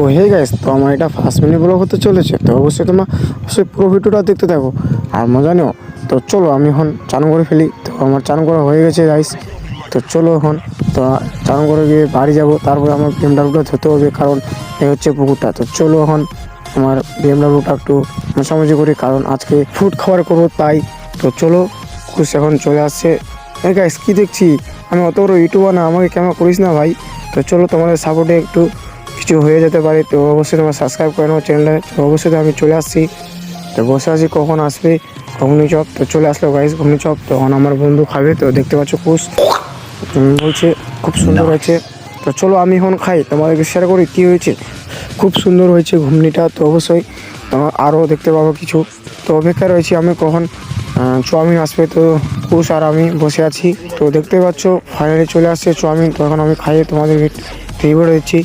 তো hey guys, তো আমার এটা ফার্স্ট মিনি ব্লগ হতে চলেছে, তো অবশ্যই তোমরা অবশ্যই পুরো ভিডিওটা দেখতে থাকো আর মজা নিও। তো চলো আমি এখন চান করে ফেলি। তো আমার চান করা হয়ে গেছে গাইস। তো চলো এখন তো চান করে গিয়ে বাড়ি যাব, তারপরে আমার বিএমডাব্লিউটা ধরতে হবে, কারণ এই হচ্ছে পুকুরটা। তো চলো এখন আমার বিএমডাব্লিউটা একটু মোছামুছি করি, কারণ আজকে ফুড খাবার করবো তাই। তো চলো খুশ এখন চলে আসছে। হ্যাঁ গাইস, কী দেখছি আমি অত বড় ইউটিউবার না, আমাকে কেন করিস না ভাই। তো চলো তোমাদের সাপোর্টে একটু কিছু হয়ে যেতে পারে, তো অবশ্যই তোমরা সাবস্ক্রাইব করে নাও চ্যানেলে। তো অবশ্যই আমি চলে আসছি, তো বসে আছি কখন আসবে ঘুগনি চপ। তো চলে আসলো গাইস ঘুগনি চপ, তখন আমার বন্ধু খাবে। তো দেখতে পাচ্ছ কুশ বলছে খুব সুন্দর হয়েছে। তো চলো আমি এখন খাই, তোমাদেরকে শেয়ার করি কী হয়েছে। খুব সুন্দর হয়েছে ঘুগনিটা। তো অবশ্যই আরও দেখতে পাবো কিছু। তো অপেক্ষা রয়েছি আমি কখন চাউমিন আসবে। তো কুশ আর আমি বসে আছি, তো দেখতে পাচ্ছ ফাইনালি চলে আসছে চাউমিন। তো এখন আমি খাইয়ে তোমাদেরকে রিভিউ দিচ্ছি।